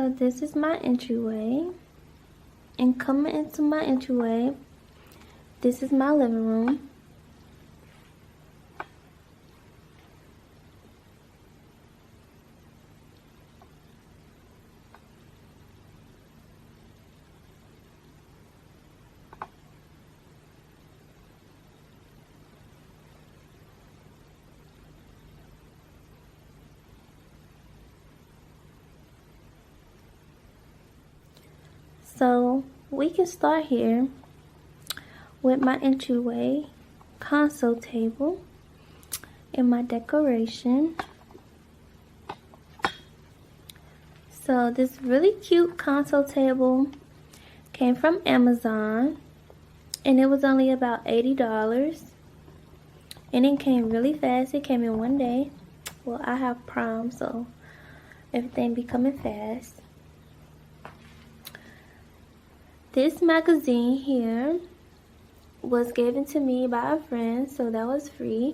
So this is my entryway, and coming into my entryway, this is my living room. So we can start here with my entryway, console table, and my decoration. So this really cute console table came from Amazon, and it was only about $80. And it came really fast. It came in one day. Well, I have prom, so everything be coming fast. This magazine here was given to me by a friend, so that was free.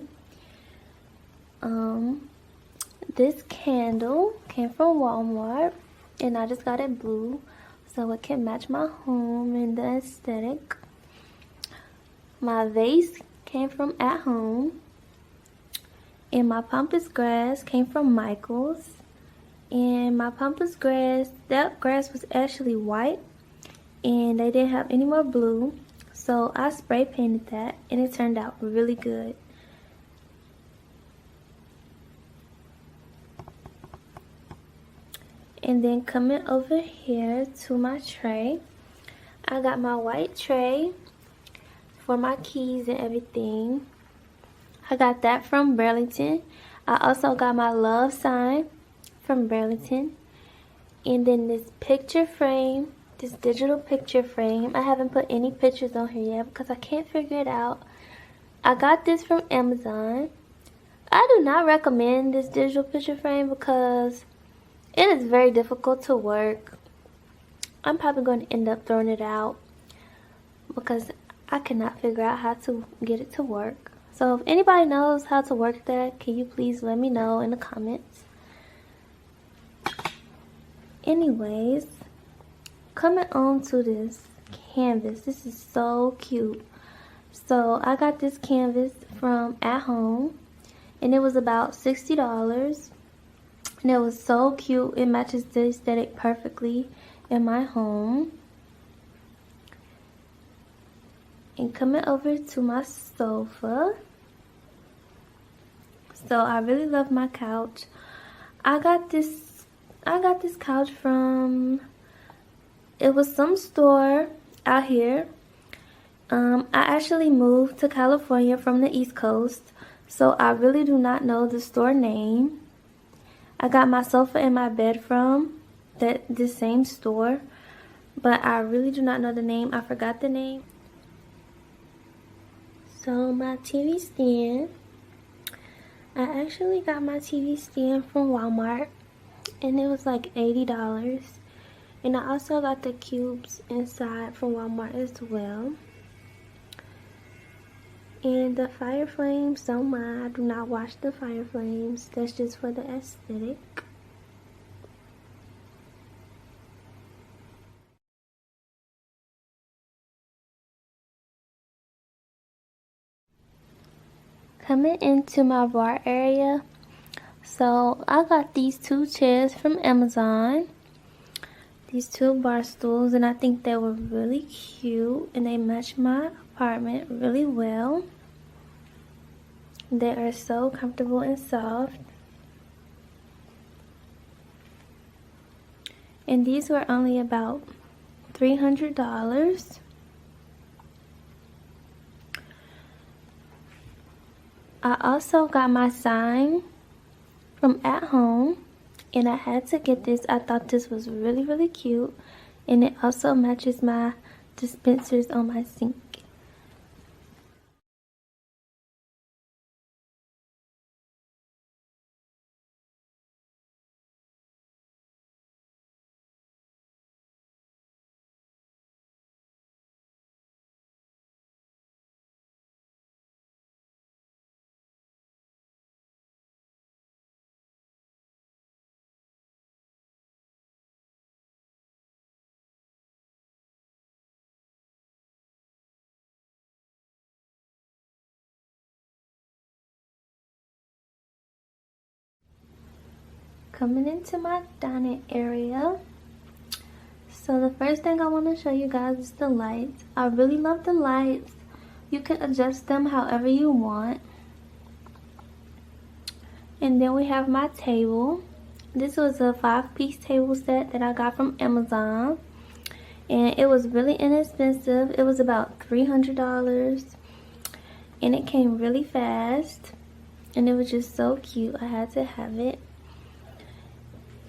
This candle came from Walmart, and I just got it blue so it can match my home and the aesthetic. My vase came from At Home, and my pampas grass came from Michaels. And my pampas grass, that grass was actually white, and they didn't have any more blue, so I spray painted that, and it turned out really good. And then coming over here to my tray, I got my white tray for my keys and everything. I got that from Burlington. I also got my love sign from Burlington. And then this picture frame, this digital picture frame. I haven't put any pictures on here yet because I can't figure it out. I got this from Amazon. I do not recommend this digital picture frame because it is very difficult to work. I'm probably going to end up throwing it out because I cannot figure out how to get it to work. So if anybody knows how to work that, can you please let me know in the comments? Anyways, coming on to this canvas. This is so cute. So I got this canvas from At Home, and it was about $60. And it was so cute. It matches the aesthetic perfectly in my home. And coming over to my sofa. So I really love my couch. I got this couch from, it was some store out here. I actually moved to California from the East Coast, so I really do not know the store name. I got my sofa and my bed from this same store, but I really do not know the name. I forgot the name. So my TV stand, I actually got my TV stand from Walmart, and it was like $80. And I also got the cubes inside from Walmart as well. And the fire flames, don't mind. I do not watch the fire flames. That's just for the aesthetic. Coming into my bar area, so I got these two chairs from Amazon. These two bar stools, and I think they were really cute, and they match my apartment really well. They are so comfortable and soft. And these were only about $300. I also got my sign from At Home, and I had to get this. I thought this was really, really cute, and it also matches my dispensers on my sink. coming into my dining area. So the first thing I want to show you guys is the lights. I really love the lights. You can adjust them however you want. And then we have my table. This was a 5-piece table set that I got from Amazon. And it was really inexpensive. It was about $300. And it came really fast. And it was just so cute. I had to have it.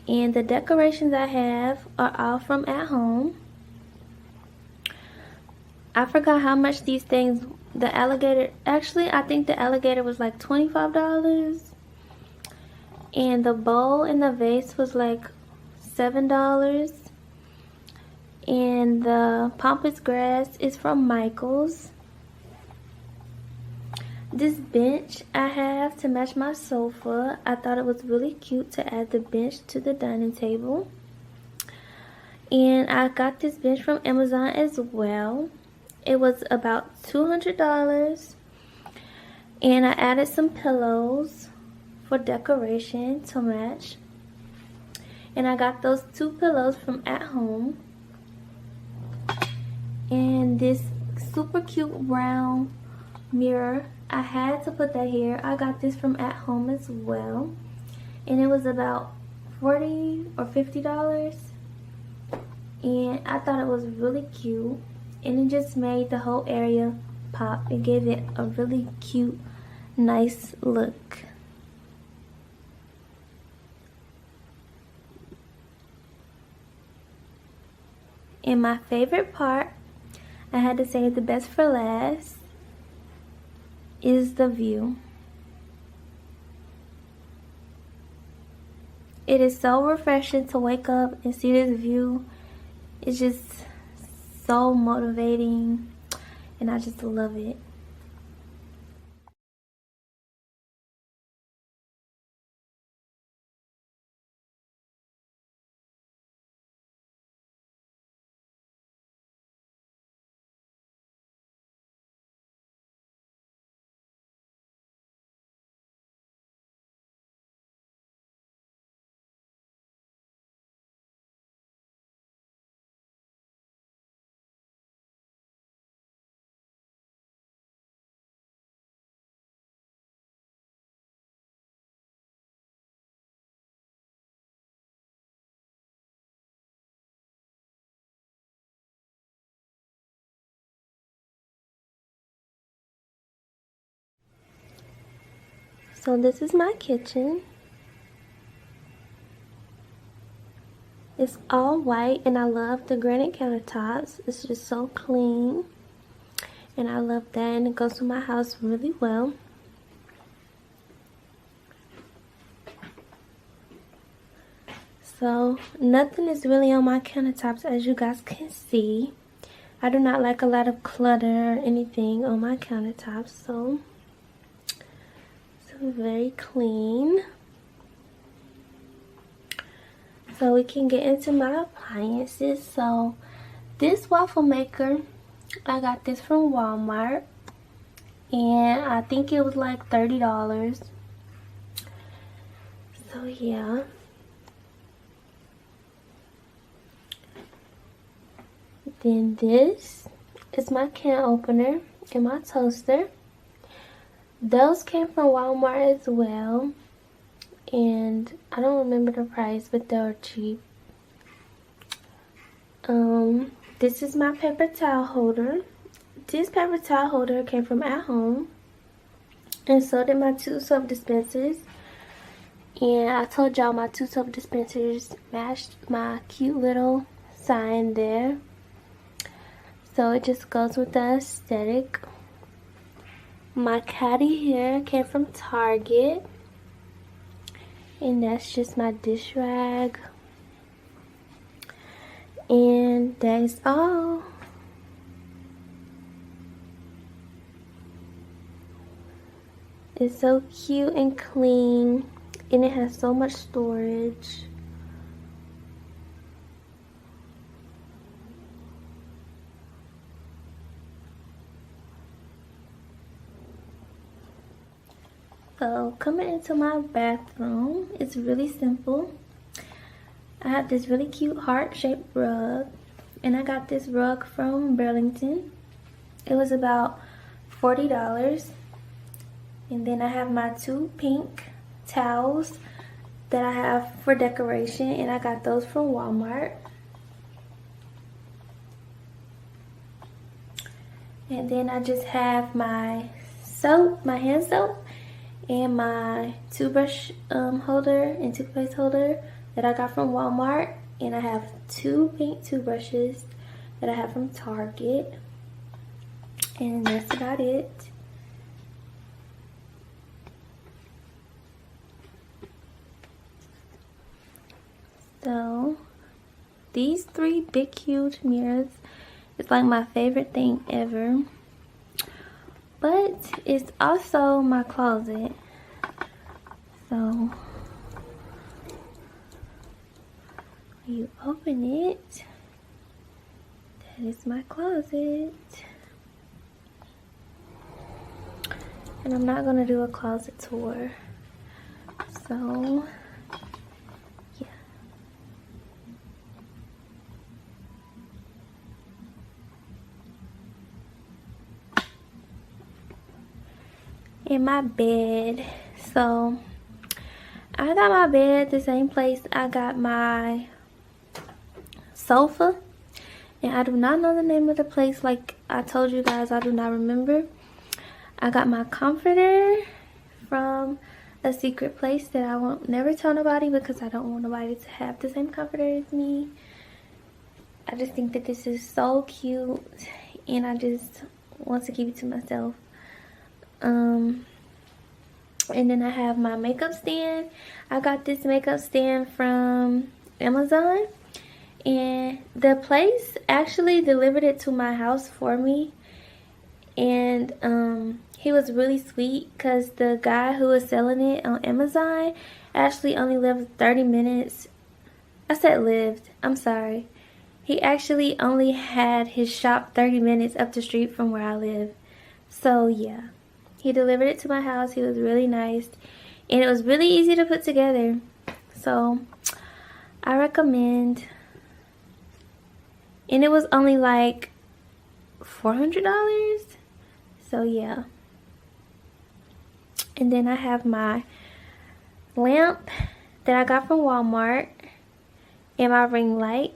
And the decorations I have are all from at home. I forgot how much these things, the alligator, actually I think the alligator was like $25. And the bowl and the vase was like $7. And the pampas grass is from Michael's. This bench I have to match my sofa. I thought it was really cute to add the bench to the dining table. And I got this bench from Amazon as well. It was about $200. And I added some pillows for decoration to match. And I got those 2 pillows from At Home. And this super cute brown mirror, I had to put that here. I got this from At Home as well. And it was about $40 or $50. And I thought it was really cute. And it just made the whole area pop. It gave it a really cute, nice look. And my favorite part, I had to save the best for last, is the view. It is so refreshing to wake up and see this view. It's just so motivating, and I just love it. So this is my kitchen. It's all white, and I love the granite countertops. It's just so clean, and I love that, and it goes to my house really well. So nothing is really on my countertops, as you guys can see. I do not like a lot of clutter or anything on my countertops, so very clean. So we can get into my appliances. So this waffle maker, I got this from Walmart, and I think it was like $30. So yeah. Then this is my can opener and my toaster. Those came from Walmart as well, and I don't remember the price, but they were cheap. This is my paper towel holder. This paper towel holder came from At Home, and so did my 2 soap dispensers. And I told y'all my 2 soap dispensers matched my cute little sign there, so it just goes with the aesthetic. My caddy here came from Target, and that's just my dish rag, and that is all. It's so cute and clean, and it has so much storage. So coming into my bathroom, it's really simple. I have this really cute heart-shaped rug, and I got this rug from Burlington. It was about $40. And then I have my 2 pink towels that I have for decoration, and I got those from Walmart. And then I just have my soap, my hand soap, and my toothbrush holder and toothpaste holder that I got from Walmart. And I have 2 pink toothbrushes that I have from Target. And that's about it. So these 3 big huge mirrors is like my favorite thing ever. But it's also my closet. So when you open it, that is my closet. And I'm not gonna do a closet tour. So yeah. In my bed. So I got my bed the same place I got my sofa. And I do not know the name of the place. Like I told you guys, I do not remember. I got my comforter from a secret place that I won't never tell nobody because I don't want nobody to have the same comforter as me. I just think that this is so cute and I just want to keep it to myself. And then I have my makeup stand. I got this makeup stand from Amazon, and the place actually delivered it to my house for me. And he was really sweet because the guy who was selling it on Amazon actually only lived 30 minutes. I said lived, I'm sorry. He actually only had his shop 30 minutes up the street from where I live. So yeah, he delivered it to my house. He was really nice and it was really easy to put together. So I recommend. And it was only like $400. So yeah. And then I have my lamp that I got from Walmart and my ring light.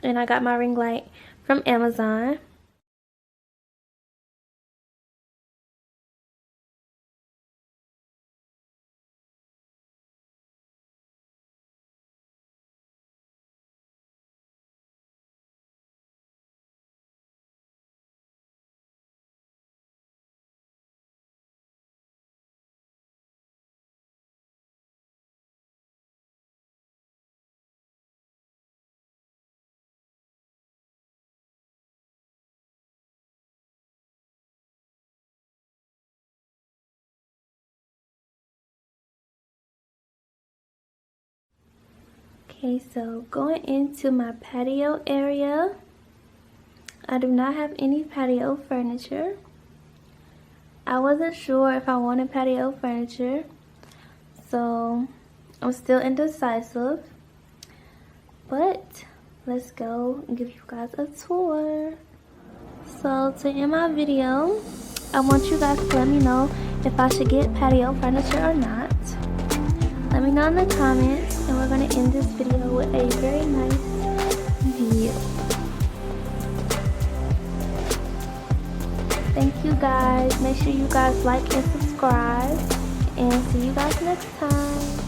And I got my ring light from Amazon. Okay, so going into my patio area, I do not have any patio furniture. I wasn't sure if I wanted patio furniture, so I'm still indecisive. But let's go and give you guys a tour. So to end my video, I want you guys to let me know if I should get patio furniture or not. Let me know in the comments, and we're going to end this video with a very nice view. Thank you guys. Make sure you guys like and subscribe, and see you guys next time.